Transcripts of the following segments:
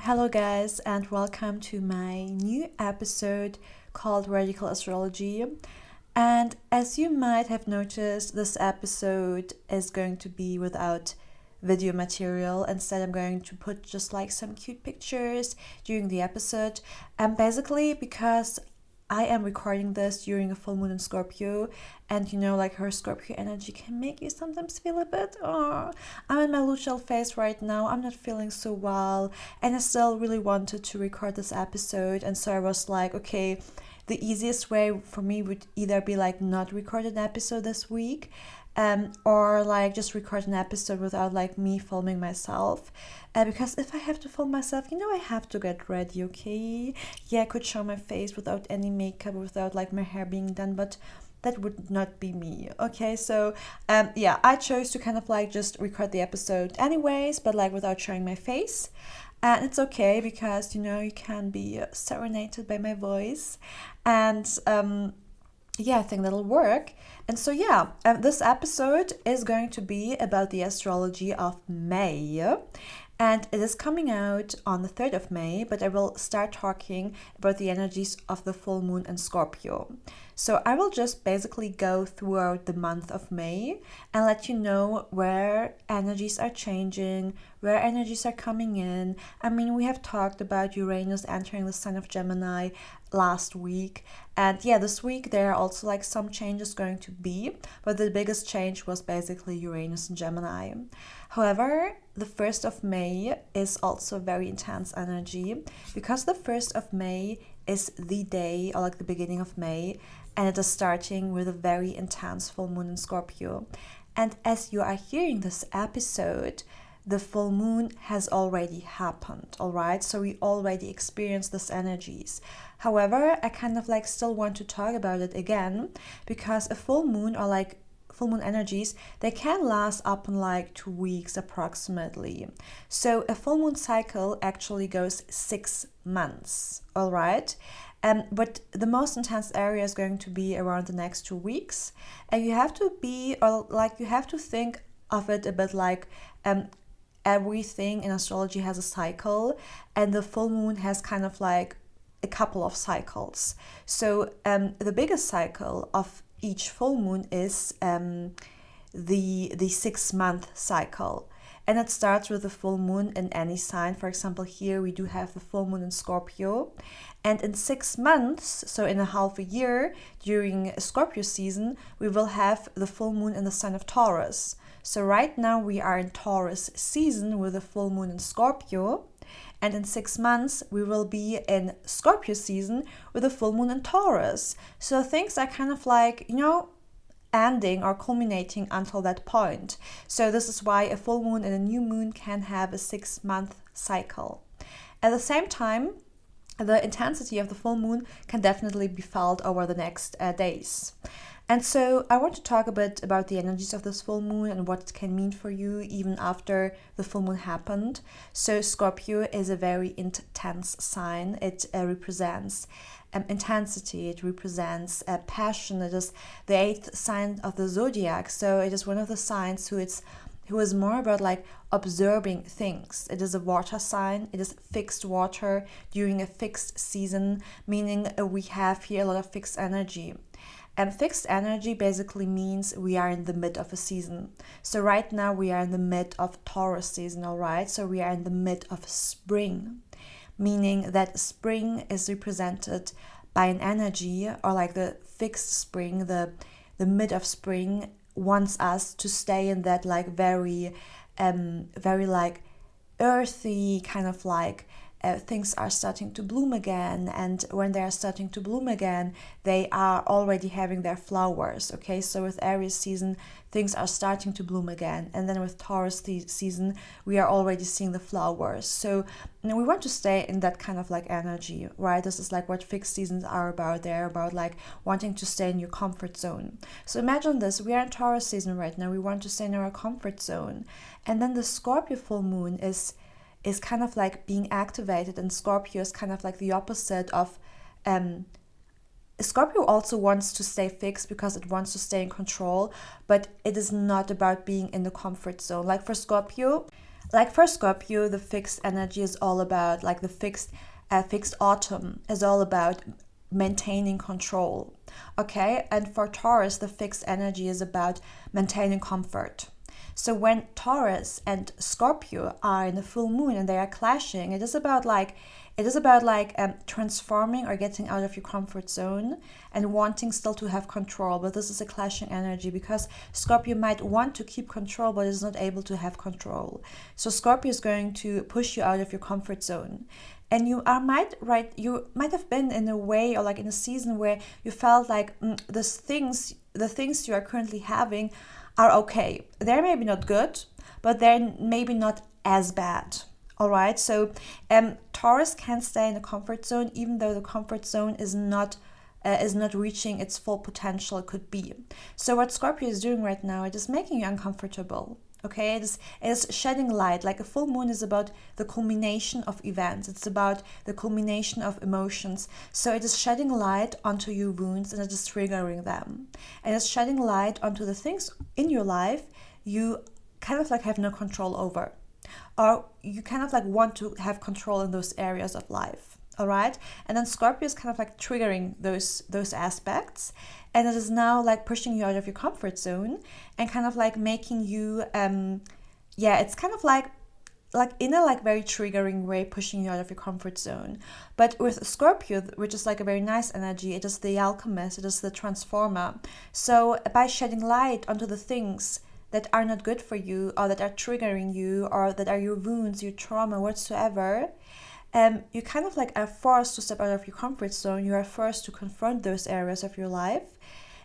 Hello guys, and welcome to my new episode called Radical Astrology. And as you might have noticed, this episode is going to be without video material. Instead, I'm going to put just like some cute pictures during the episode. And basically because I am recording this during a full moon in Scorpio, and like her Scorpio energy can make you sometimes feel a bit, I'm in my luteal phase right now, I'm not feeling so well, and I still really wanted to record this episode, and so I was like, okay, the easiest way for me would either be like not record an episode this week, or like just record an episode without like me filming myself, because if I have to film myself, I have to get ready, okay? Yeah, I could show my face without any makeup, without like my hair being done, but that would not be me, okay? So I chose to kind of like just record the episode anyways, but like without showing my face. And it's okay because you can be serenaded by my voice, and I think that'll work. And so this episode is going to be about the astrology of May, and it is coming out on the 3rd of May, but I will start talking about the energies of the full moon in Scorpio. So I will just basically go throughout the month of May and let you know where energies are changing, where energies are coming in. I mean, we have talked about Uranus entering the sign of Gemini last week, and this week there are also like some changes going to be, but the biggest change was basically Uranus and Gemini. However, the 1st of May is also very intense energy, because the 1st of May is the day, or like the beginning of May, and it is starting with a very intense full moon in Scorpio. And as you are hearing this episode, the full moon has already happened, all right? So we already experienced these energies. However, I kind of like still want to talk about it again, because a full moon, or like full moon energies, they can last up in like 2 weeks approximately. So a full moon cycle actually goes 6 months, all right? But the most intense area is going to be around the next 2 weeks, and you have to think of it a bit like everything in astrology has a cycle, and the full moon has kind of like a couple of cycles. So the biggest cycle of each full moon is the 6-month cycle, and it starts with the full moon in any sign. For example, here we do have the full moon in Scorpio, and in 6 months, so in a half a year during Scorpio season, we will have the full moon in the sign of Taurus. So right now we are in Taurus season with the full moon in Scorpio, and in 6 months we will be in Scorpio season with the full moon in Taurus. So things are kind of like, ending or culminating until that point. So this is why a full moon and a new moon can have a 6-month cycle. At the same time, the intensity of the full moon can definitely be felt over the next days. And so I want to talk a bit about the energies of this full moon and what it can mean for you even after the full moon happened. So Scorpio is a very intense sign. It represents intensity, it represents passion. It is the 8th sign of the zodiac, so it is one of the signs who is more about like observing things. It is a water sign. It is fixed water during a fixed season, meaning we have here a lot of fixed energy. And fixed energy basically means we are in the mid of a season. So right now we are in the mid of Taurus season, all right? So we are in the mid of spring, meaning that spring is represented by an energy, or like the fixed spring, the mid of spring wants us to stay in that like very like earthy kind of like things are starting to bloom again, and when they are starting to bloom again, they are already having their flowers, okay? So with Aries season, things are starting to bloom again, and then with Taurus season, we are already seeing the flowers. So we want to stay in that kind of like energy, right? This is like what fixed seasons are about. They're about like wanting to stay in your comfort zone. So imagine this, we are in Taurus season right now, we want to stay in our comfort zone, and then the Scorpio full moon is kind of like being activated, and Scorpio is kind of like the opposite of Scorpio also wants to stay fixed because it wants to stay in control, but it is not about being in the comfort zone. Like for Scorpio, Like for Scorpio, the fixed energy is all about, like the fixed autumn is all about maintaining control. Okay, and for Taurus, the fixed energy is about maintaining comfort. So when Taurus and Scorpio are in the full moon and they are clashing, it is about transforming or getting out of your comfort zone and wanting still to have control. But this is a clashing energy because Scorpio might want to keep control but is not able to have control. So Scorpio is going to push you out of your comfort zone. And you might have been in a way, or like in a season where you felt like the things you are currently having are okay. They're maybe not good, but they're maybe not as bad. All right, so Taurus can stay in the comfort zone even though the comfort zone is not reaching its full potential it could be. So what Scorpio is doing right now, it is making you uncomfortable. Okay, it is shedding light. Like a full moon is about the culmination of events. It's about the culmination of emotions. So it is shedding light onto your wounds and it is triggering them. And it's shedding light onto the things in your life you kind of like have no control over. Or you kind of like want to have control in those areas of life. All right, and then Scorpio is kind of like triggering those aspects, and it is now like pushing you out of your comfort zone and kind of like making you it's kind of like in a like very triggering way, pushing you out of your comfort zone. But with Scorpio, which is like a very nice energy, it is the alchemist, it is the transformer. So by shedding light onto the things that are not good for you or that are triggering you or that are your wounds, your trauma, whatsoever, you kind of like are forced to step out of your comfort zone. You are forced to confront those areas of your life,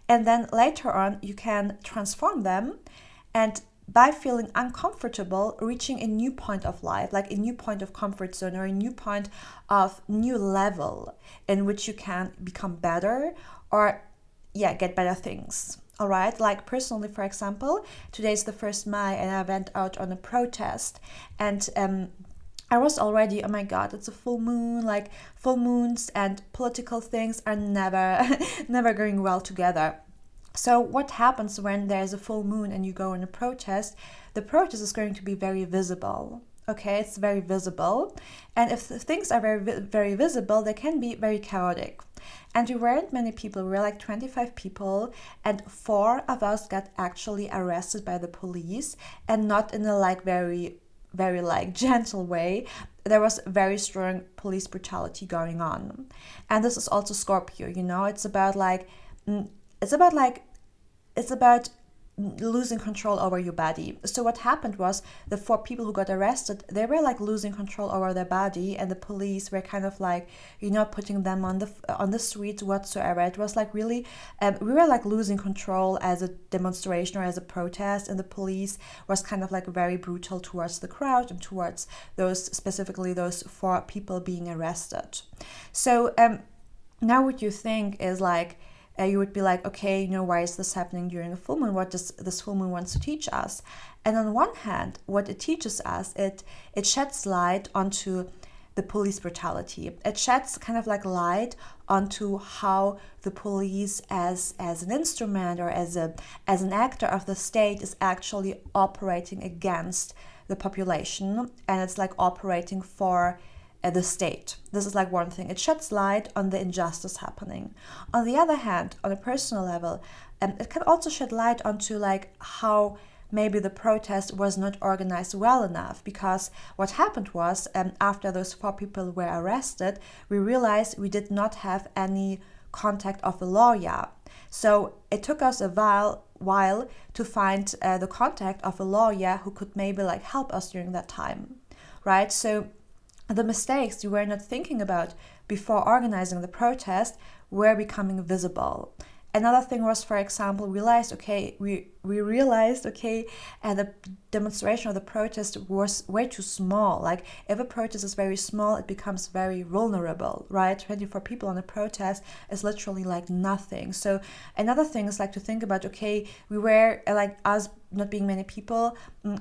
and then later on you can transform them, and by feeling uncomfortable, reaching a new point of life, like a new point of comfort zone or a new point of new level in which you can become better or get better things. All right, like personally, for example, today is the 1st May and I went out on a protest, and I was already, oh my God, it's a full moon. Like full moons and political things are never going well together. So what happens when there's a full moon and you go on a protest? The protest is going to be very visible. Okay, it's very visible. And if things are very visible, they can be very chaotic. And we weren't many people, we were like 25 people, and 4 of us got actually arrested by the police, and not in a like very like gentle way. There was very strong police brutality going on. And this is also Scorpio, it's about losing control over your body. So what happened was the 4 people who got arrested, they were like losing control over their body, and the police were kind of like putting them on the streets whatsoever. It was like really we were like losing control as a demonstration or as a protest, and the police was kind of like very brutal towards the crowd and towards specifically those 4 people being arrested. So now what you think is like, you would be like, okay, why is this happening during a full moon? What does this full moon wants to teach us? And on one hand, what it teaches us, it sheds light onto the police brutality. It sheds kind of like light onto how the police as an instrument or as an actor of the state is actually operating against the population, and it's like operating for the state. This is like one thing. It sheds light on the injustice happening. On the other hand, on a personal level, it can also shed light onto like how maybe the protest was not organized well enough, because what happened was after those 4 people were arrested, we realized we did not have any contact of a lawyer. So it took us a while to find the contact of a lawyer who could maybe like help us during that time, right? So the mistakes you were not thinking about before organizing the protest were becoming visible. Another thing was, for example, we realized, the demonstration or the protest was way too small. Like if a protest is very small, it becomes very vulnerable, right? 24 people on a protest is literally like nothing. So another thing is like to think about, we were like us not being many people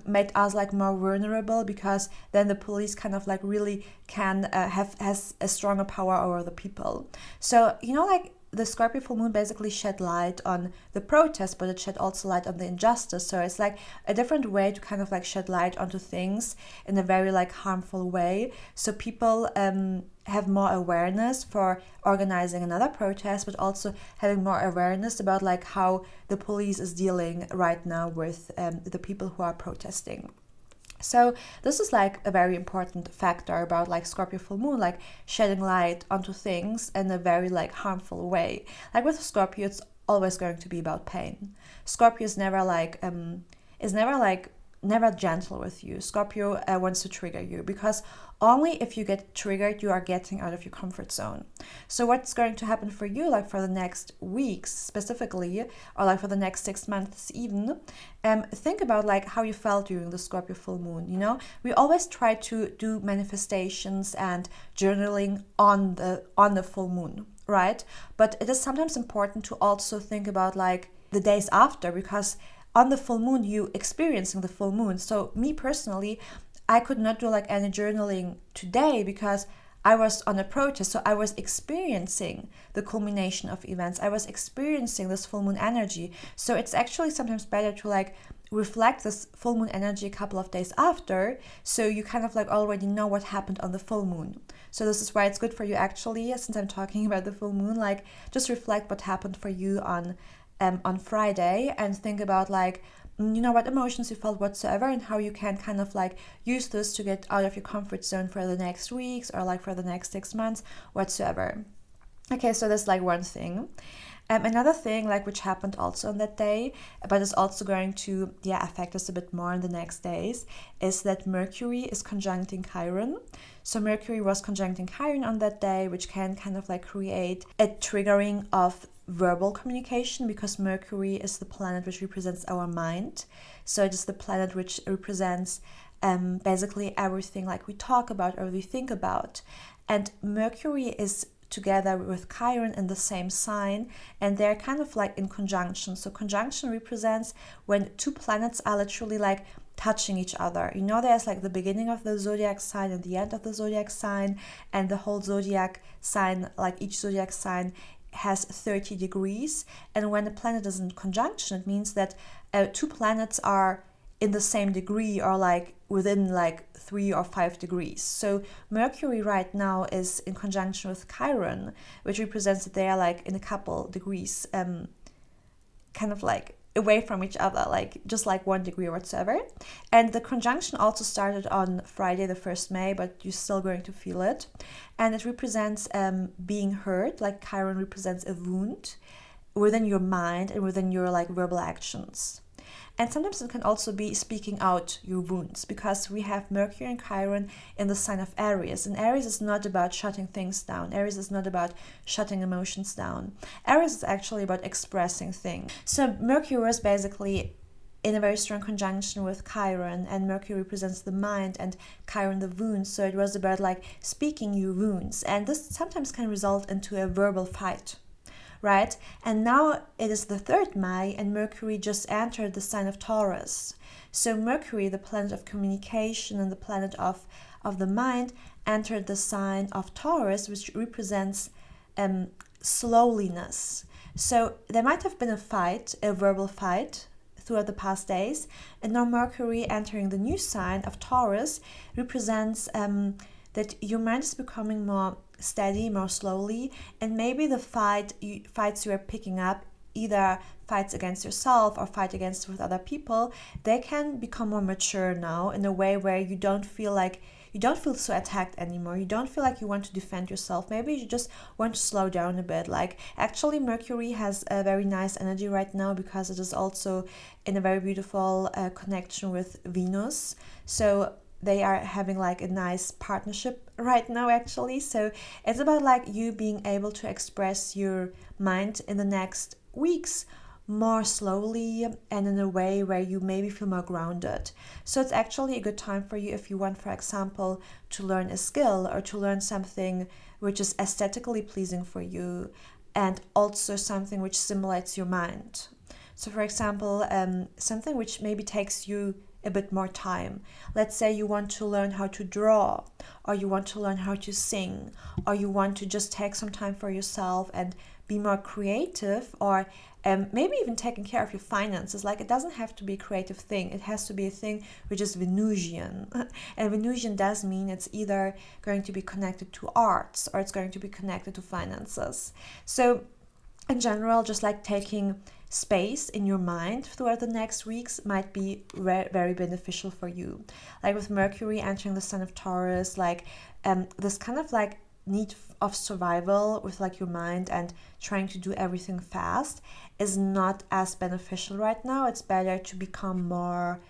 made us like more vulnerable, because then the police kind of like really has a stronger power over the people. So, the Scorpio full moon basically shed light on the protest, but it shed also light on the injustice. So it's like a different way to kind of like shed light onto things in a very like harmful way. So people have more awareness for organizing another protest, but also having more awareness about like how the police is dealing right now with the people who are protesting. So this is like a very important factor about like Scorpio full moon, like shedding light onto things in a very like harmful way. Like with Scorpio, it's always going to be about pain. Scorpio is never never gentle with you. Scorpio wants to trigger you, because only if you get triggered, you are getting out of your comfort zone. So what's going to happen for you, like for the next weeks specifically, or like for the next 6 months even, think about like how you felt during the Scorpio full moon. You know, we always try to do manifestations and journaling on the full moon, right? But it is sometimes important to also think about like the days after, because on the full moon, you experiencing the full moon. So me personally, I could not do like any journaling today because I was on a protest. So I was experiencing the culmination of events. I was experiencing this full moon energy. So it's actually sometimes better to like reflect this full moon energy a couple of days after, so you kind of like already know what happened on the full moon. So this is why it's good for you actually, since I'm talking about the full moon, like just reflect what happened for you on Friday, and think about like, you know, what emotions you felt whatsoever, and how you can kind of like use this to get out of your comfort zone for the next weeks or like for the next 6 months whatsoever. Okay, so that's like one thing. Another thing like which happened also on that day, but is also going to affect us a bit more in the next days, is that Mercury is conjuncting Chiron. So Mercury was conjuncting Chiron on that day, which can kind of like create a triggering of verbal communication, because Mercury is the planet which represents our mind. So it is the planet which represents basically everything like we talk about or we think about. And Mercury is together with Chiron in the same sign, and they're kind of like in conjunction. So conjunction represents when two planets are literally like touching each other. You know, there's like the beginning of the zodiac sign and the end of the zodiac sign, and the whole zodiac sign, like each zodiac sign has 30 degrees. And when a planet is in conjunction, it means that two planets are in the same degree or like within like 3 or 5 degrees. So Mercury right now is in conjunction with Chiron, which represents that they are like in a couple degrees, kind of like away from each other, like just like 1 degree or whatsoever. And the conjunction also started on Friday the 1st May, but you're still going to feel it. And it represents being hurt, like Chiron represents a wound within your mind and within your like verbal actions. And sometimes it can also be speaking out your wounds, because we have Mercury and Chiron in the sign of Aries. And Aries is not about shutting things down. Aries is not about shutting emotions down. Aries is actually about expressing things. So Mercury was basically in a very strong conjunction with Chiron, and Mercury represents the mind and Chiron the wounds. So it was about like speaking your wounds. And this sometimes can result into a verbal fight. Right? And now it is the 3rd May, and Mercury just entered the sign of Taurus. So Mercury, the planet of communication and the planet of the mind, entered the sign of Taurus, which represents slowliness. So there might have been a fight, a verbal fight, throughout the past days, and now Mercury entering the new sign of Taurus represents that your mind is becoming more steady, more slowly, and maybe the fights you are picking up, either fights against yourself or fight against with other people, they can become more mature now in a way where you don't feel so attacked anymore. You don't feel like you want to defend yourself. Maybe you just want to slow down a bit. Like actually Mercury has a very nice energy right now, because it is also in a very beautiful connection with Venus. So they are having like a nice partnership right now actually. So it's about like you being able to express your mind in the next weeks more slowly and in a way where you maybe feel more grounded. So it's actually a good time for you if you want, for example, to learn a skill or to learn something which is aesthetically pleasing for you, and also something which stimulates your mind. So for example, something which maybe takes you a bit more time. Let's say you want to learn how to draw, or you want to learn how to sing, or you want to just take some time for yourself and be more creative, or maybe even taking care of your finances. Like, it doesn't have to be a creative thing. It has to be a thing which is Venusian. And Venusian does mean it's either going to be connected to arts or it's going to be connected to finances. So in general, just like taking space in your mind throughout the next weeks might be very beneficial for you. Like with Mercury entering the sign of Taurus, like this kind of like need of survival with like your mind and trying to do everything fast is not as beneficial right now. It's better to become more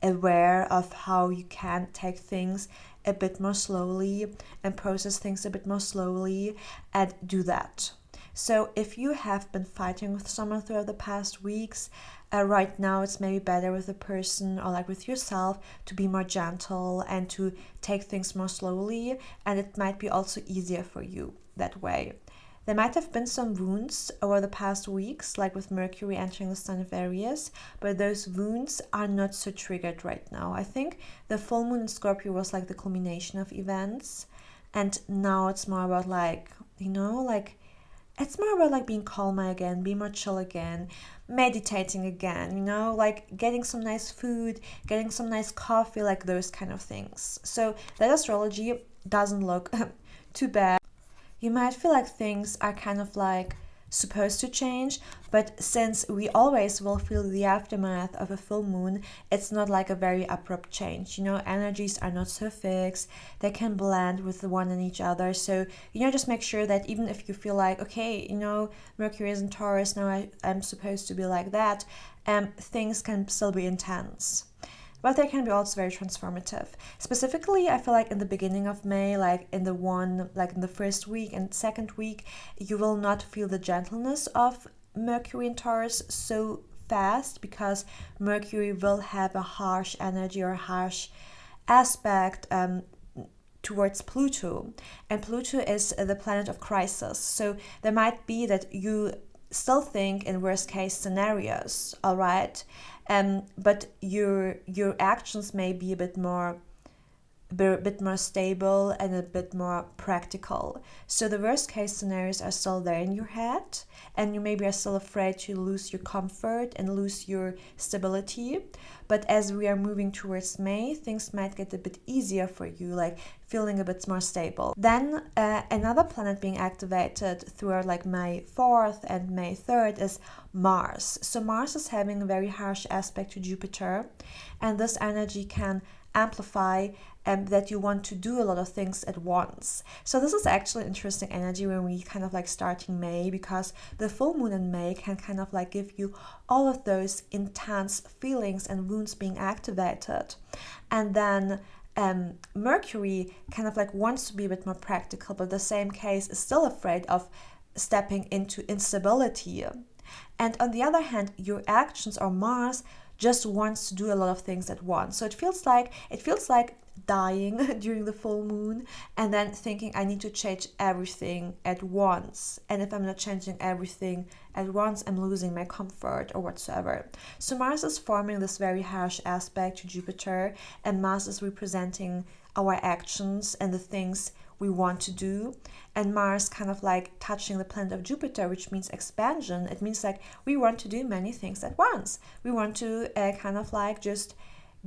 aware of how you can take things a bit more slowly and process things a bit more slowly and do that. So if you have been fighting with someone throughout the past weeks, right now it's maybe better with a person or like with yourself to be more gentle and to take things more slowly, and it might be also easier for you that way. There might have been some wounds over the past weeks, like with Mercury entering the sign of Aries, but those wounds are not so triggered right now. I think the full moon in Scorpio was like the culmination of events, and now it's more about like, it's more about like being calmer again, being more chill again, meditating again, like getting some nice food, getting some nice coffee, like those kind of things. So that astrology doesn't look too bad. You might feel like things are kind of like supposed to change, but since we always will feel the aftermath of a full moon, it's not like a very abrupt change. Energies are not so fixed, they can blend with the one and each other. So just make sure that even if you feel like, okay, Mercury is in Taurus, now I'm supposed to be like that, things can still be intense, but they can be also very transformative. Specifically, I feel like in the beginning of May, like in the first week and second week, you will not feel the gentleness of Mercury in Taurus so fast, because Mercury will have a harsh energy or harsh aspect towards Pluto. And Pluto is the planet of crisis. So there might be that you still think in worst case scenarios, all right? But your actions may be a bit more stable and a bit more practical. So the worst case scenarios are still there in your head, and you maybe are still afraid to lose your comfort and lose your stability. But as we are moving towards May, things might get a bit easier for you, like feeling a bit more stable. Then another planet being activated throughout like May 4th and May 3rd is Mars. So Mars is having a very harsh aspect to Jupiter, and this energy can amplify that you want to do a lot of things at once. So this is actually interesting energy when we kind of like starting May, because the full moon in May can kind of like give you all of those intense feelings and wounds being activated. And then Mercury kind of like wants to be a bit more practical, but the same case is still afraid of stepping into instability. And on the other hand, your actions or Mars just wants to do a lot of things at once. So it feels like dying during the full moon and then thinking I need to change everything at once. And if I'm not changing everything at once, I'm losing my comfort or whatsoever. So Mars is forming this very harsh aspect to Jupiter, and Mars is representing our actions and the things we want to do, and Mars kind of like touching the planet of Jupiter, which means expansion. It means like we want to do many things at once. We want to kind of like just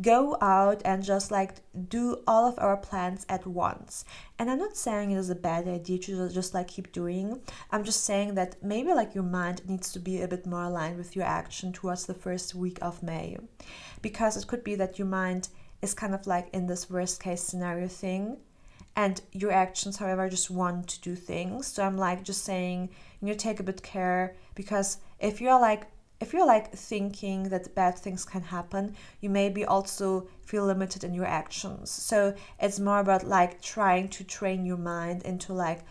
go out and just like do all of our plans at once. And I'm not saying it is a bad idea to just like keep doing. I'm just saying that maybe like your mind needs to be a bit more aligned with your action towards the first week of May, because it could be that your mind is kind of like in this worst case scenario thing, and your actions, however, just want to do things. So I'm like just saying, take a bit care, because if you're like thinking that bad things can happen, you maybe also feel limited in your actions. So it's more about like trying to train your mind into like,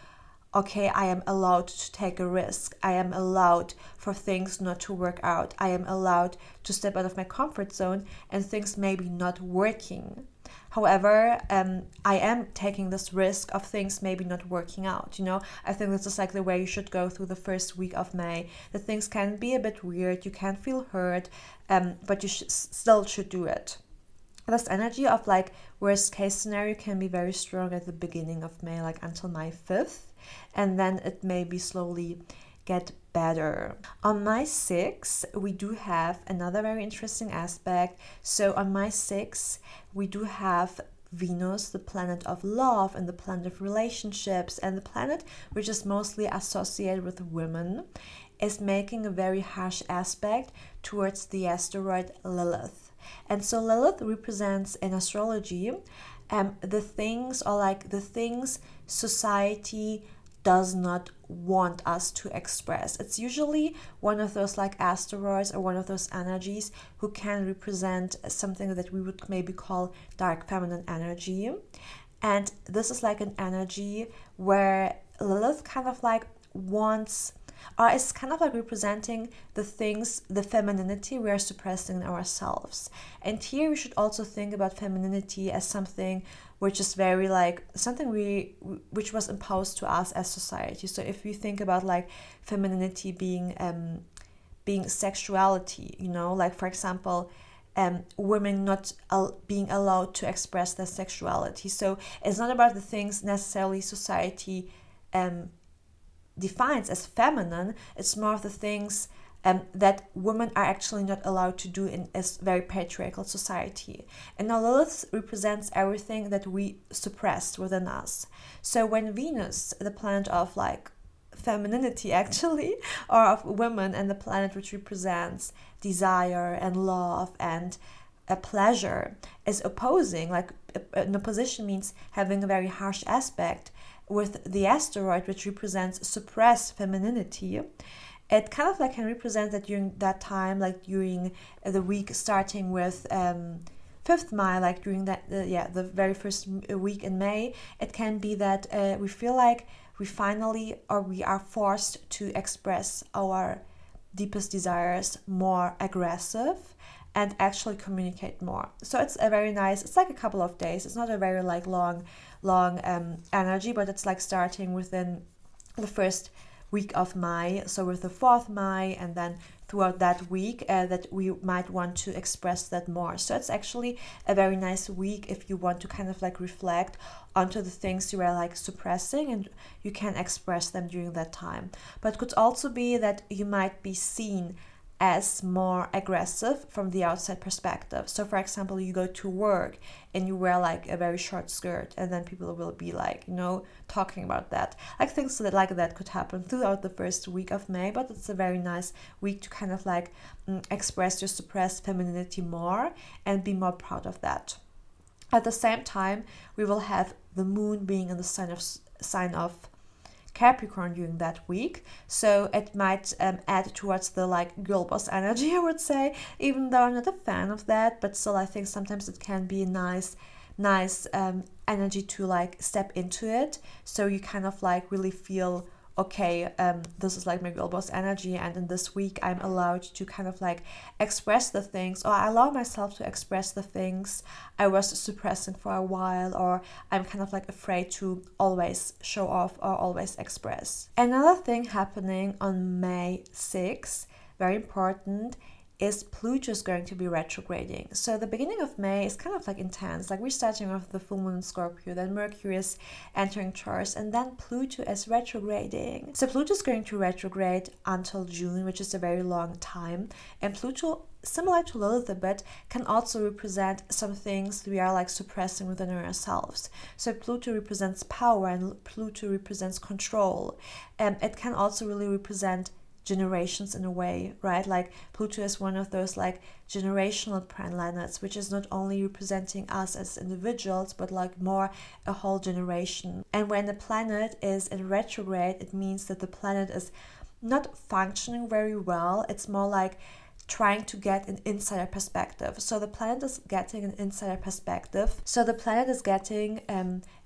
okay, I am allowed to take a risk. I am allowed for things not to work out. I am allowed to step out of my comfort zone and things maybe not working. However, I am taking this risk of things maybe not working out. I think this is like the way you should go through the first week of May. That things can be a bit weird, you can feel hurt, but you still should do it. this energy of like worst case scenario can be very strong at the beginning of May, like until May 5th, and then it maybe slowly get better. On May 6th, we do have another very interesting aspect. So on May 6th, we do have Venus, the planet of love and the planet of relationships, and the planet which is mostly associated with women, is making a very harsh aspect towards the asteroid Lilith. And so Lilith represents in astrology the things, or like the things society does not want us to express. It's usually one of those like asteroids or one of those energies who can represent something that we would maybe call dark feminine energy. And this is like an energy where Lilith kind of like wants, or is kind of like representing the things, the femininity we are suppressing in ourselves. And here we should also think about femininity as something which is very like something which was imposed to us as society. So if you think about like femininity being sexuality, you know, like for example, women not being allowed to express their sexuality. So it's not about the things necessarily society defines as feminine. It's more of the things that women are actually not allowed to do in a very patriarchal society. And now Lilith represents everything that we suppressed within us. So when Venus, the planet of like femininity actually, or of women, and the planet which represents desire and love and a pleasure, is opposing, like an opposition means having a very harsh aspect with the asteroid which represents suppressed femininity, it kind of like can represent that during that time, like during the week starting with 5th May, like during that, the very first week in May, it can be that we feel like we finally, or we are forced to express our deepest desires more aggressive and actually communicate more. So it's a very nice, it's like a couple of days. It's not a very like long energy, but it's like starting within the first week of May, so with the 4th May, and then throughout that week that we might want to express that more. So it's actually a very nice week if you want to kind of like reflect onto the things you are like suppressing, and you can express them during that time. But it could also be that you might be seen as more aggressive from the outside perspective. So for example, you go to work and you wear like a very short skirt, and then people will be like, you know, talking about that. Like things like that could happen throughout the first week of May, but it's a very nice week to kind of like express your suppressed femininity more and be more proud of that. At the same time, we will have the moon being in the sign of Capricorn during that week, so it might add towards the like girl boss energy, I would say, even though I'm not a fan of that, but still I think sometimes it can be a nice energy to like step into it, so you kind of like really feel okay, this is like my girl boss energy, and in this week I'm allowed to kind of like express the things, or I allow myself to express the things I was suppressing for a while, or I'm kind of like afraid to always show off or always express. Another thing happening on May 6th, very important, is Pluto is going to be retrograding. So the beginning of May is kind of like intense, like we're starting off the full moon in Scorpio, then Mercury is entering Taurus, and then Pluto is retrograding. So Pluto is going to retrograde until June, which is a very long time, and Pluto, similar to Lilith a bit, can also represent some things we are like suppressing within ourselves. So Pluto represents power and Pluto represents control, and it can also really represent generations in a way, right? Like Pluto is one of those like generational planets, which is not only representing us as individuals, but like more a whole generation. And when the planet is in retrograde, it means that the planet is not functioning very well. It's more like trying to get an insider perspective. So the planet is getting an insider perspective. So the planet is getting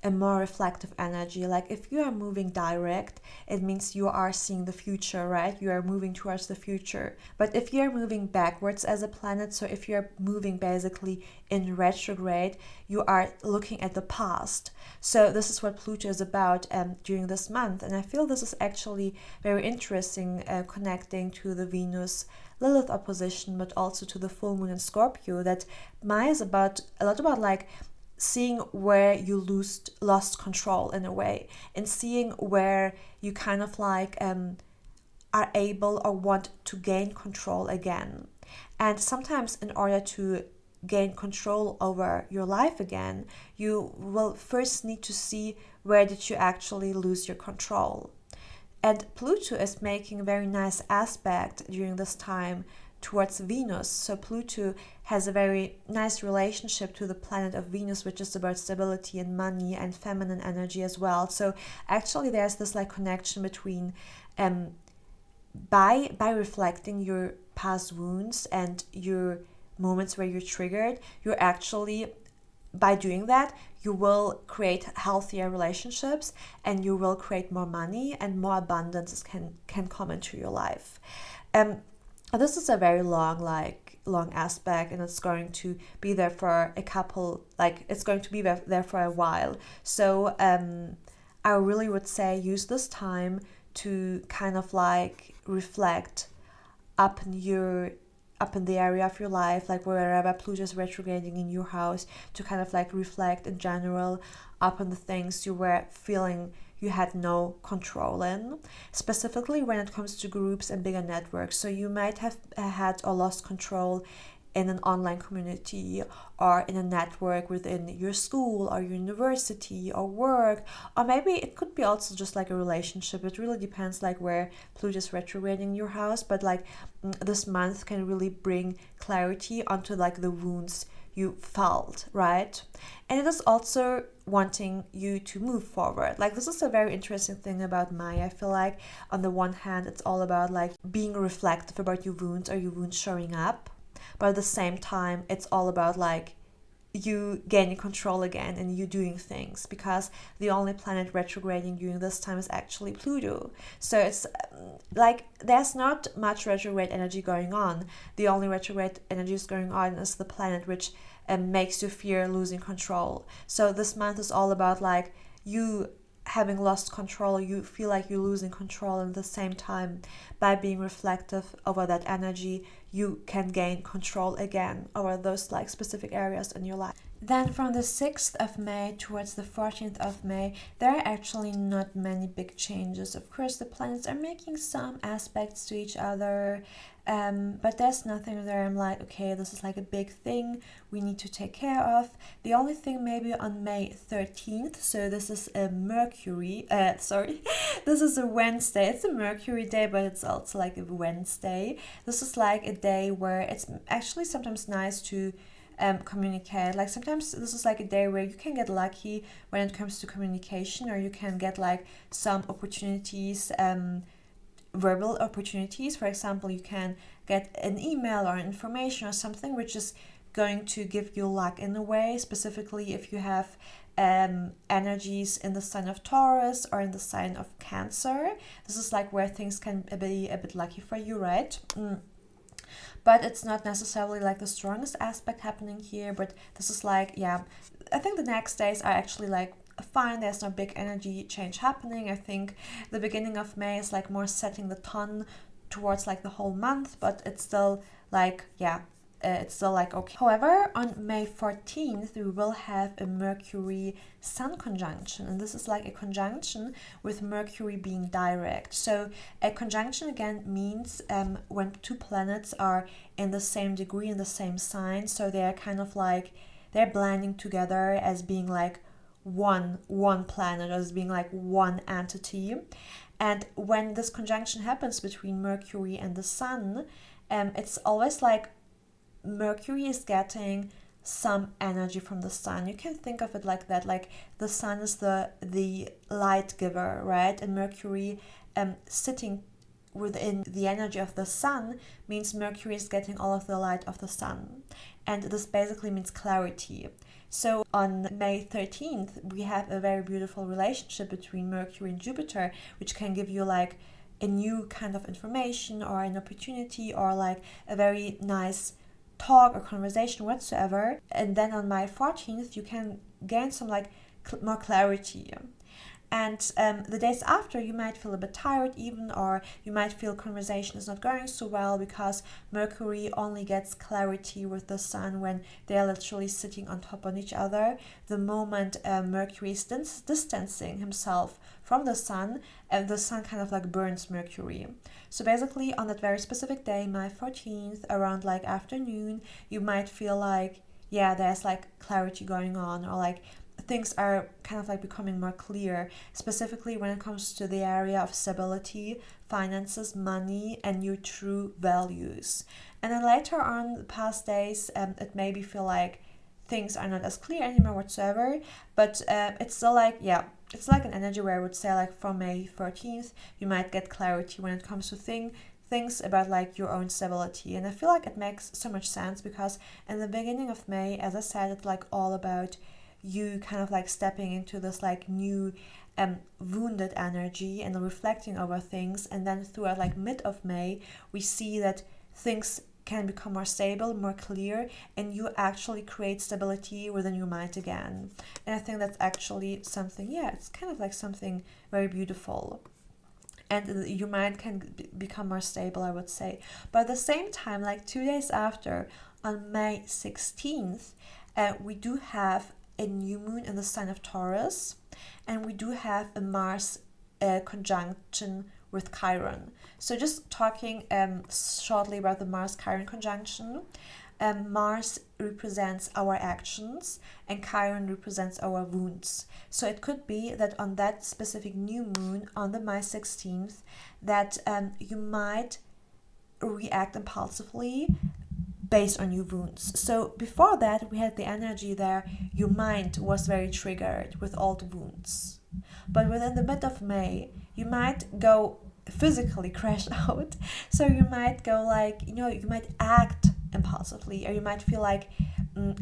a more reflective energy. Like if you are moving direct, it means you are seeing the future, right? You are moving towards the future. But if you are moving backwards as a planet, so if you are moving basically in retrograde, you are looking at the past. So this is what Pluto is about during this month. And I feel this is actually very interesting, connecting to the Venus Lilith opposition, but also to the full moon in Scorpio, that May is about a lot about like seeing where you lost control in a way, and seeing where you kind of like are able or want to gain control again. And sometimes in order to gain control over your life again, you will first need to see where did you actually lose your control. And Pluto is making a very nice aspect during this time towards Venus. So Pluto has a very nice relationship to the planet of Venus, which is about stability and money and feminine energy as well. So actually there's this like connection between by reflecting your past wounds and your moments where you're triggered, you're actually, by doing that, you will create healthier relationships, and you will create more money, and more abundance can come into your life. This is a very long aspect, and it's going to be there for it's going to be there for a while. So I really would say use this time to kind of like reflect up in the area of your life, like wherever Pluto is retrograding in your house, to kind of like reflect in general up on the things you were feeling you had no control in, specifically when it comes to groups and bigger networks. So you might have had or lost control in an online community, or in a network within your school or your university or work, or maybe it could be also just like a relationship. It really depends like where Pluto is retrograding your house, but like this month can really bring clarity onto like the wounds you felt, right? And it is also wanting you to move forward. Like this is a very interesting thing about May. I feel like on the one hand it's all about like being reflective about your wounds or your wounds showing up, but at the same time it's all about like you gaining control again and you doing things, because the only planet retrograding during this time is actually Pluto. So it's like there's not much retrograde energy going on. The only retrograde energy is going on is the planet which makes you fear losing control. So this month is all about like you having lost control, you feel like you're losing control, and at the same time by being reflective over that energy you can gain control again over those like specific areas in your life. Then from the 6th of May towards the 14th of May, there are actually not many big changes. Of course, the planets are making some aspects to each other, but there's nothing there I'm like, okay, this is like a big thing we need to take care of. The only thing maybe on May 13th, so this is a this is a Wednesday. It's a Mercury day, but it's also like a Wednesday. This is like a day where it's actually sometimes nice to communicate. Like sometimes this is like a day where you can get lucky when it comes to communication, or you can get like some opportunities, verbal opportunities. For example, you can get an email or information or something which is going to give you luck in a way, specifically if you have energies in the sign of Taurus or in the sign of Cancer. This is like where things can be a bit lucky for you, right? But it's not necessarily like the strongest aspect happening here, but this is like, yeah, I think the next days are actually like fine. There's no big energy change happening. I think the beginning of May is like more setting the tone towards like the whole month, but it's still like, yeah, it's still like okay. However, on May 14th we will have a Mercury Sun conjunction, and this is like a conjunction with Mercury being direct. So a conjunction again means when two planets are in the same degree, in the same sign, so they're kind of like they're blending together as being like one planet, or as being like one entity. And when this conjunction happens between Mercury and the Sun, it's always like Mercury is getting some energy from the Sun. You can think of it like that, like the Sun is the light giver, right? And Mercury sitting within the energy of the Sun means Mercury is getting all of the light of the Sun, and this basically means clarity. So on May 13th we have a very beautiful relationship between Mercury and Jupiter, which can give you like a new kind of information or an opportunity, or like a very nice talk or conversation whatsoever. And then on May 14th you can gain some like more clarity. And the days after, you might feel a bit tired even, or you might feel conversation is not going so well, because Mercury only gets clarity with the Sun when they're literally sitting on top of each other. The moment Mercury is distancing himself from the Sun, and the Sun kind of like burns Mercury. So basically on that very specific day, May 14th, around like afternoon, you might feel like, yeah, there's like clarity going on, or like things are kind of like becoming more clear, specifically when it comes to the area of stability, finances, money, and your true values. And then later on, the past days, it maybe feel like things are not as clear anymore whatsoever, but it's still like, yeah, it's like an energy where I would say like from May 13th, you might get clarity when it comes to things about like your own stability. And I feel like it makes so much sense, because in the beginning of May, as I said, it's like all about you kind of like stepping into this like new wounded energy and reflecting over things. And then throughout like mid of May, we see that things can become more stable, more clear, and you actually create stability within your mind again. And I think that's actually something, yeah, it's kind of like something very beautiful. And your mind can become more stable, I would say. But at the same time, like 2 days after, on May 16th, we do have a new moon in the sign of Taurus, and we do have a Mars conjunction with Chiron. So just talking shortly about the Mars-Chiron conjunction. Mars represents our actions and Chiron represents our wounds. So it could be that on that specific new moon on the May 16th, that you might react impulsively based on your wounds. So before that, we had the energy there, your mind was very triggered with all the wounds. But within the mid of May, you might go physically crash out. So you might go like, you might act impulsively, or you might feel like,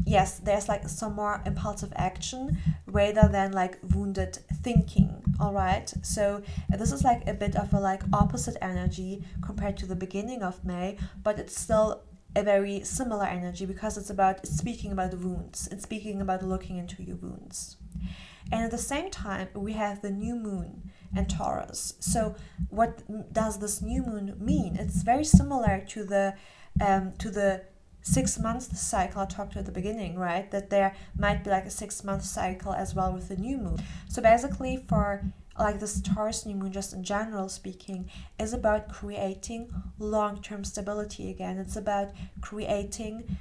yes, there's like some more impulsive action rather than like wounded thinking. All right. So this is like a bit of a like opposite energy compared to the beginning of May, but it's still a very similar energy, because it's speaking about the wounds. It's speaking about looking into your wounds. And at the same time, we have the new moon and Taurus. So what does this new moon mean? It's very similar to the 6 month cycle I talked to at the beginning, right? That there might be like a 6 month cycle as well with the new moon. So basically for like this Taurus new moon, just in general speaking, is about creating long-term stability again. It's about creating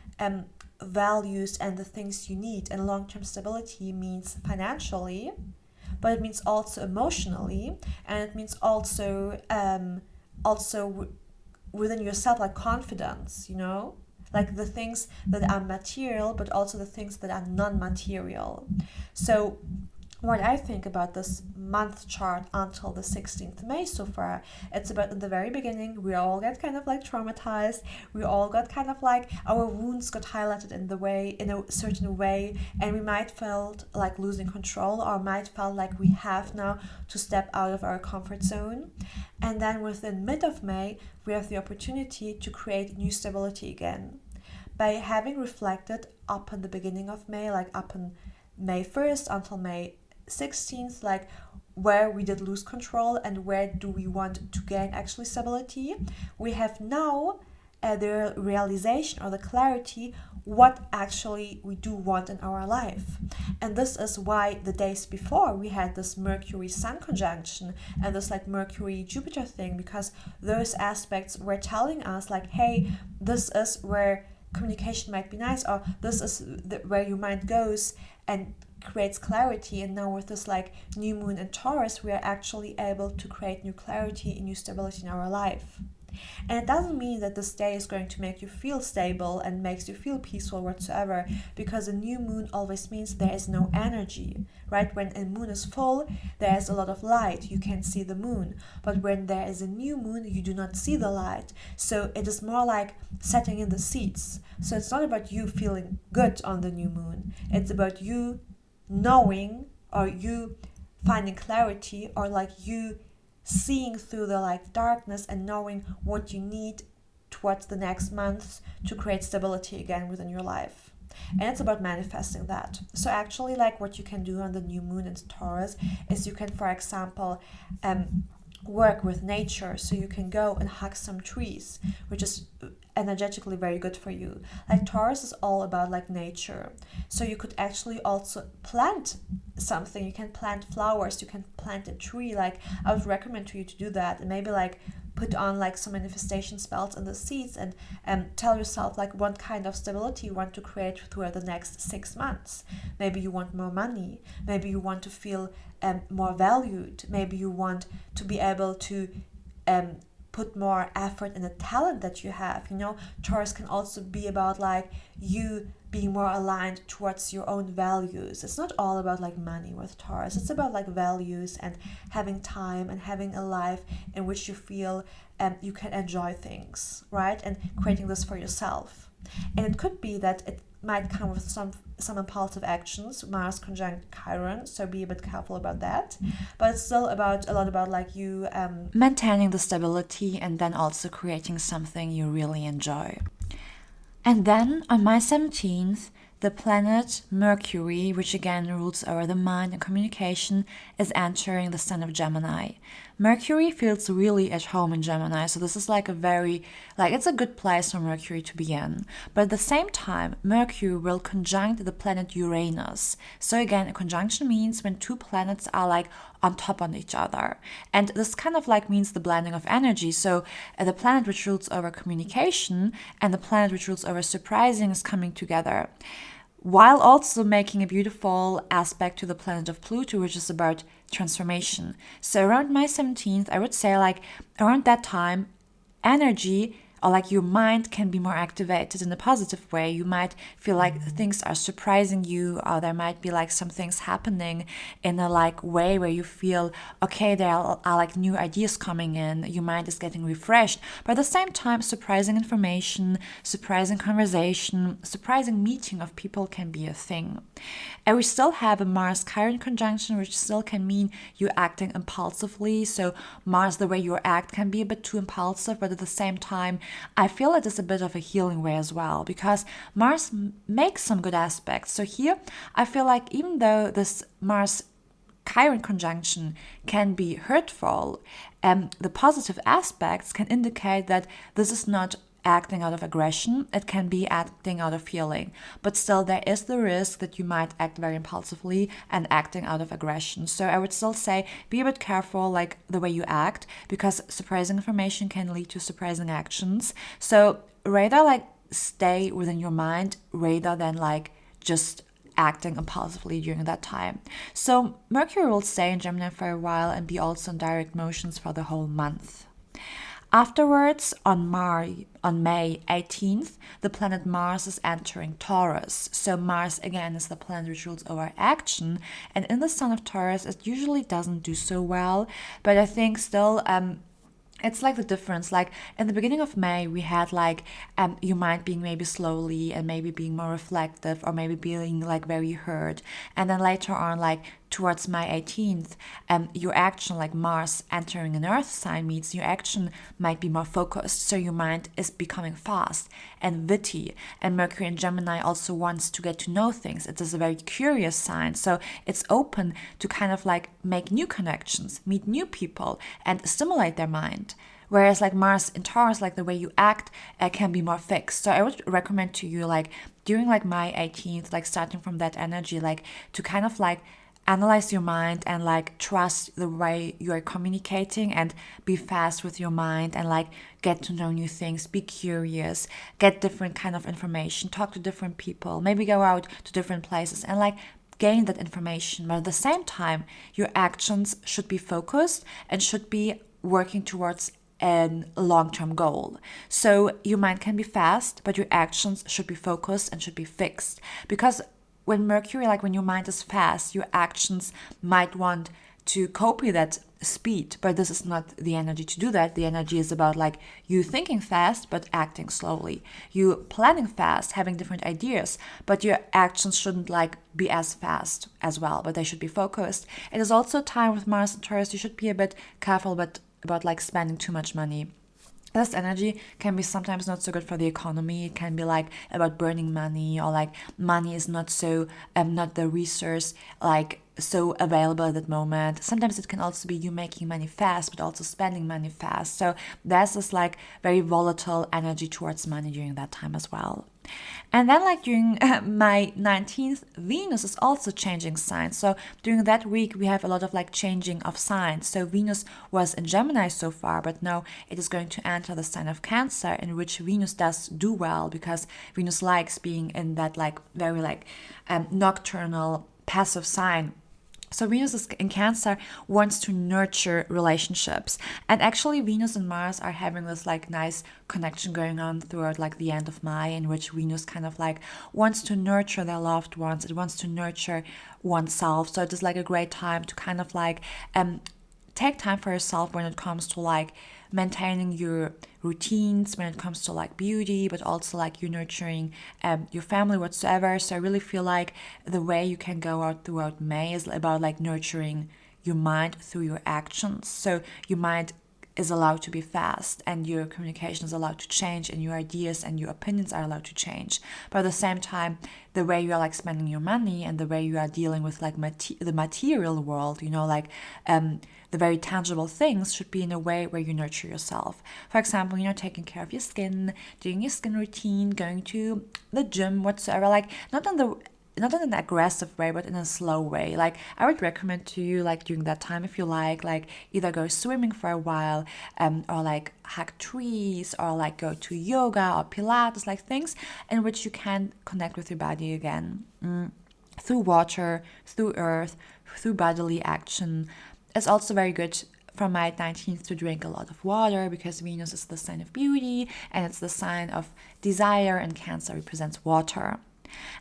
values and the things you need. And long-term stability means financially, but it means also emotionally, and it means also within yourself, like confidence, like the things that are material, but also the things that are non-material. So what I think about this month chart until the 16th May so far, it's about in the very beginning, we all get kind of like traumatized. We all got kind of like our wounds got highlighted in a certain way, and we might felt like losing control, or might felt like we have now to step out of our comfort zone. And then within mid of May, we have the opportunity to create new stability again. By having reflected up in the beginning of May, like up in May 1st until May 16th, like where we did lose control and where do we want to gain actually stability, we have now the realization or the clarity what actually we do want in our life. And this is why the days before we had this Mercury Sun conjunction and this like Mercury Jupiter thing, because those aspects were telling us like, hey, this is where communication might be nice, or this is where your mind goes and creates clarity. And now with this like new moon in Taurus, we are actually able to create new clarity and new stability in our life. And it doesn't mean that this day is going to make you feel stable and makes you feel peaceful whatsoever, because a new moon always means there is no energy, right? When a moon is full, there is a lot of light, you can see the moon. But when there is a new moon, you do not see the light. So it is more like setting in the seeds. So it's not about you feeling good on the new moon. It's about you knowing, or you finding clarity, or like you seeing through the like darkness and knowing what you need towards the next months to create stability again within your life. And it's about manifesting that. So actually, like what you can do on the new moon in Taurus is you can, for example, work with nature. So you can go and hug some trees, which is energetically very good for you. Like Taurus is all about like nature. So you could actually also plant something. You can plant flowers, you can plant a tree. Like I would recommend to you to do that, and maybe like put on like some manifestation spells in the seeds, and tell yourself like what kind of stability you want to create throughout the next 6 months. Maybe you want more money, maybe you want to feel more valued, maybe you want to be able to put more effort in the talent that you have. You know, Taurus can also be about like you being more aligned towards your own values. It's not all about like money with Taurus. It's about like values and having time and having a life in which you feel you can enjoy things, right? And creating this for yourself. And it could be that it might come with some impulsive actions, Mars conjunct Chiron, so be a bit careful about that. But it's still about a lot about like you maintaining the stability and then also creating something you really enjoy. And then on May 17th, the planet Mercury, which again rules over the mind and communication, is entering the sign of Gemini. Mercury feels really at home in Gemini, so this is like a very, like it's a good place for Mercury to be in. But at the same time, Mercury will conjunct the planet Uranus. So again, a conjunction means when two planets are like on top on each other. And this kind of like means the blending of energy. So the planet which rules over communication and the planet which rules over surprising is coming together, while also making a beautiful aspect to the planet of Pluto, which is about transformation. So around May 17th, I would say like around that time, energy or like your mind can be more activated in a positive way. You might feel like things are surprising you, or there might be like some things happening in a like way where you feel, okay, there are like new ideas coming in, your mind is getting refreshed. But at the same time, surprising information, surprising conversation, surprising meeting of people can be a thing. And we still have a Mars-Chiron conjunction, which still can mean you acting impulsively. So Mars, the way you act can be a bit too impulsive, but at the same time, I feel it is a bit of a healing way as well, because Mars makes some good aspects. So here, I feel like even though this Mars-Chiron conjunction can be hurtful, the positive aspects can indicate that this is not acting out of aggression, it can be acting out of healing. But still, there is the risk that you might act very impulsively and acting out of aggression. So I would still say be a bit careful like the way you act, because surprising information can lead to surprising actions. So rather like stay within your mind rather than like just acting impulsively during that time. So Mercury will stay in Gemini for a while and be also in direct motions for the whole month. Afterwards, on May 18th, the planet Mars is entering Taurus. So Mars, again, is the planet which rules over action. And in the sign of Taurus, it usually doesn't do so well. But I think still, it's like the difference. Like in the beginning of May, we had like your mind being maybe slowly and maybe being more reflective, or maybe being like very hurt. And then later on, like towards May 18th, your action, like Mars entering an earth sign, means your action might be more focused. So your mind is becoming fast and witty. And Mercury in Gemini also wants to get to know things. It is a very curious sign. So it's open to kind of like make new connections, meet new people, and stimulate their mind. Whereas like Mars in Taurus, like the way you act can be more fixed. So I would recommend to you like during like May 18th, like starting from that energy, like to kind of like analyze your mind and like trust the way you are communicating, and be fast with your mind and like get to know new things, be curious, get different kind of information, talk to different people, maybe go out to different places and like gain that information. But at the same time, your actions should be focused and should be working towards a long-term goal. So your mind can be fast, but your actions should be focused and should be fixed. Because when Mercury, like when your mind is fast, your actions might want to copy that speed, but this is not the energy to do that. The energy is about like you thinking fast, but acting slowly. You planning fast, having different ideas, but your actions shouldn't like be as fast as well, but they should be focused. It is also a time with Mars and Taurus, you should be a bit careful about like spending too much money. this energy can be sometimes not so good for the economy. It can be like about burning money, or like money is not so not the resource like so available at that moment. Sometimes it can also be you making money fast but also spending money fast. So there's this like very volatile energy towards money during that time as well. And then like during May 19th, Venus is also changing signs. So during that week, we have a lot of like changing of signs. So Venus was in Gemini so far, but now it is going to enter the sign of Cancer, in which Venus does do well, because Venus likes being in that like very like nocturnal passive sign. So Venus is in Cancer, wants to nurture relationships. And actually Venus and Mars are having this like nice connection going on throughout like the end of May, in which Venus kind of like wants to nurture their loved ones. It wants to nurture oneself. So it is like a great time to kind of like take time for yourself when it comes to like maintaining your routines, when it comes to like beauty, but also like you nurturing your family whatsoever. So I really feel like the way you can go out throughout May is about like nurturing your mind through your actions. So your mind is allowed to be fast, and your communication is allowed to change, and your ideas and your opinions are allowed to change. But at the same time, the way you are like spending your money and the way you are dealing with like the material world, you know, like the very tangible things, should be in a way where you nurture yourself. For example, you know, taking care of your skin, doing your skin routine, going to the gym, whatsoever, like not in an aggressive way, but in a slow way. Like I would recommend to you, like during that time, if you like either go swimming for a while, or like hug trees, or like go to yoga or Pilates, like things in which you can connect with your body again, through water, through earth, through bodily action. It's also very good from May 19th to drink a lot of water, because Venus is the sign of beauty and it's the sign of desire, and Cancer represents water.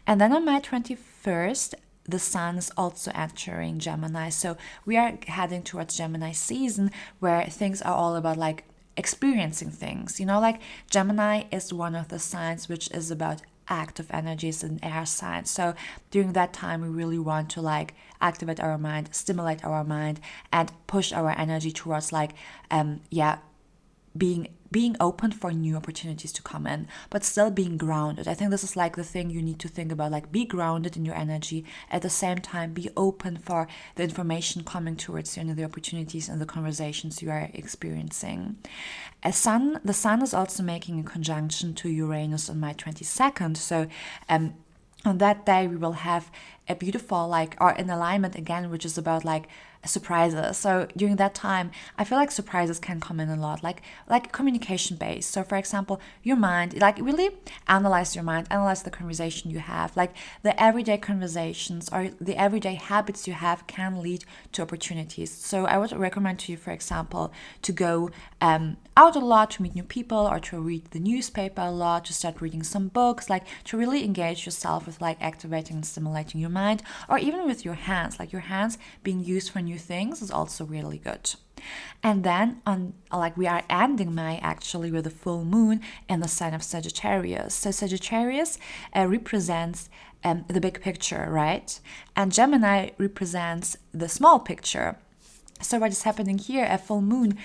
And then on May 21st, the sun is also entering Gemini. So we are heading towards Gemini season, where things are all about like experiencing things. You know, like Gemini is one of the signs which is about active energies, and air signs. So during that time, we really want to like activate our mind, stimulate our mind, and push our energy towards like being open for new opportunities to come in, but still being grounded. I think this is like the thing you need to think about, like be grounded in your energy, at the same time be open for the information coming towards you and the opportunities and the conversations you are experiencing. The sun is also making a conjunction to Uranus on May 22nd. So on that day we will have a beautiful like, or an alignment again, which is about like surprises. So during that time, I feel like surprises can come in a lot, like communication based. So for example, your mind, like really analyze your mind, analyze the conversation you have, like the everyday conversations or the everyday habits you have can lead to opportunities. So I would recommend to you, for example, to go out a lot, to meet new people, or to read the newspaper a lot, to start reading some books, like to really engage yourself with like activating and stimulating your mind, or even with your hands, like your hands being used for new things is also really good. And then we are ending May actually with a full moon in the sign of Sagittarius. So Sagittarius represents the big picture, right? And Gemini represents the small picture. So what is happening here, a full moon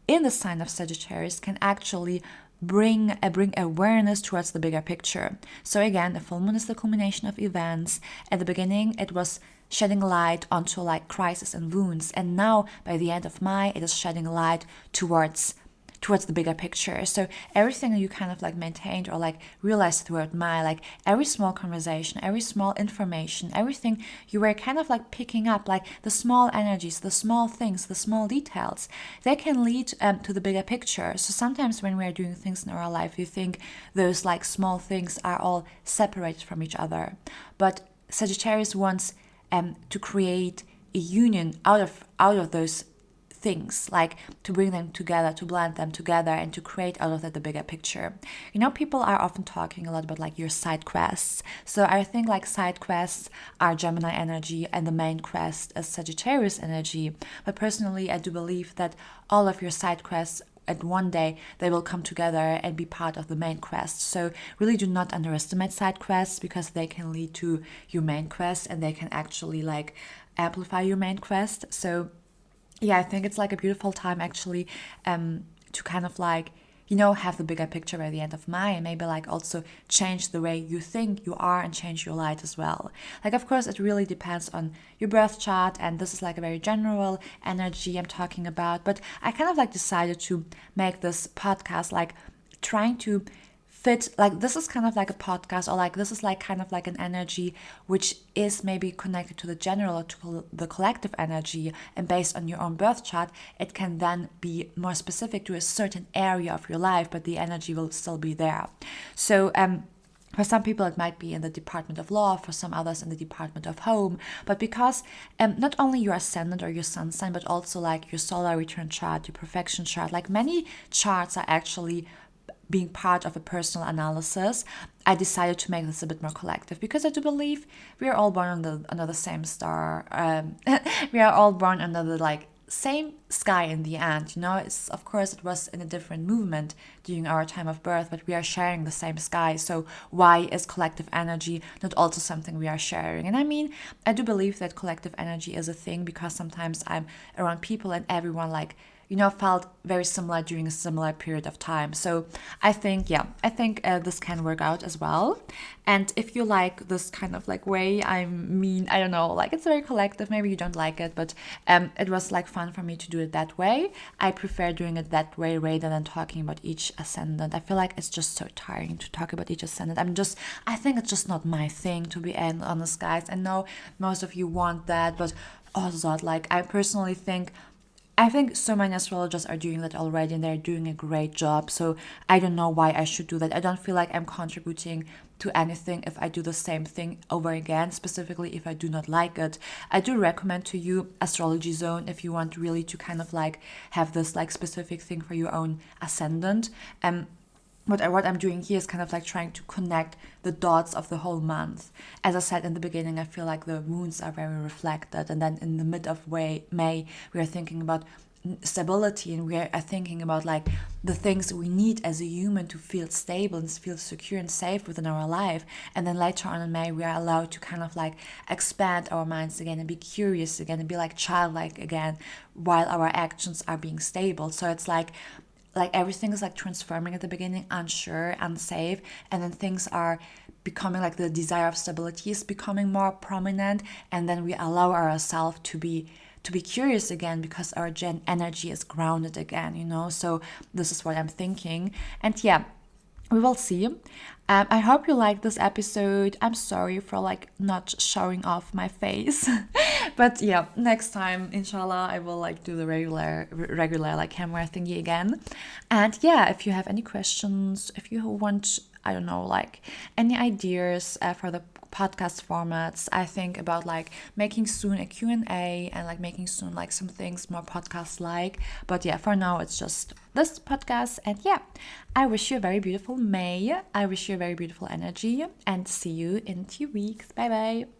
in the sign of Sagittarius can actually bring awareness towards the bigger picture. So again, the full moon is the culmination of events. At the beginning, it was shedding light onto like crisis and wounds, and now by the end of May, it is shedding light towards the bigger picture. So everything that you kind of like maintained or like realized throughout May, like every small conversation, every small information, everything you were kind of like picking up, like the small energies, the small things, the small details, they can lead to the bigger picture. So sometimes when we're doing things in our life, you think those like small things are all separated from each other. But Sagittarius wants to create a union out of those things, like to bring them together, to blend them together, and to create out of that the bigger picture. You know, people are often talking a lot about like your side quests. So I think like side quests are Gemini energy and the main quest is Sagittarius energy. But personally, I do believe that all of your side quests at one day they will come together and be part of the main quest. So really do not underestimate side quests, because they can lead to your main quest and they can actually like amplify your main quest. So yeah, I think it's like a beautiful time actually to kind of like have the bigger picture by the end of May, and maybe like also change the way you think you are and change your light as well. Like, of course, it really depends on your birth chart, and this is like a very general energy I'm talking about, but I kind of like decided to make this podcast like trying to fit, like this is kind of like a podcast, or like this is like kind of like an energy which is maybe connected to the general or to the collective energy, and based on your own birth chart it can then be more specific to a certain area of your life, but the energy will still be there. So for some people it might be in the department of law, for some others in the department of home, but because not only your ascendant or your sun sign, but also like your solar return chart, your perfection chart, like many charts are actually being part of a personal analysis, I decided to make this a bit more collective, because I do believe we are all born under the same star. We are all born under the like same sky in the end. It's, of course, it was in a different movement during our time of birth, but we are sharing the same sky. So why is collective energy not also something we are sharing? And I mean, I do believe that collective energy is a thing, because sometimes I'm around people and everyone like felt very similar during a similar period of time. So I think this can work out as well. And if you like this kind of like way, I don't know, like it's very collective, maybe you don't like it, but it was like fun for me to do it that way. I prefer doing it that way rather than talking about each ascendant. I feel like it's just so tiring to talk about each ascendant. I think it's just not my thing, to be honest, guys. I know most of you want that, but also like I personally think so many astrologers are doing that already, and they're doing a great job. So I don't know why I should do that. I don't feel like I'm contributing to anything if I do the same thing over again, specifically if I do not like it. I do recommend to you Astrology Zone if you want really to kind of like have this like specific thing for your own ascendant. What I'm doing here is kind of like trying to connect the dots of the whole month. As I said in the beginning, I feel like the wounds are very reflected. And then in the mid of May, we are thinking about stability, and we are thinking about like the things we need as a human to feel stable and feel secure and safe within our life. And then later on in May, we are allowed to kind of like expand our minds again and be curious again and be like childlike again, while our actions are being stable. So it's like everything is like transforming at the beginning, unsure, unsafe, and then things are becoming like the desire of stability is becoming more prominent, and then we allow ourselves to be curious again, because our energy is grounded again, So this is what I'm thinking. And yeah, we will see. I hope you like this episode. I'm sorry for like not showing off my face. But yeah, next time, inshallah, I will like do the regular like camera thingy again. And yeah, if you have any questions, if you want, I don't know, like any ideas for the podcast formats, I think about like making soon a Q&A and like making soon like some things more podcast like. But yeah, for now it's just this podcast. And yeah, I wish you a very beautiful May. I wish you a very beautiful energy, and see you in 2 weeks. Bye bye.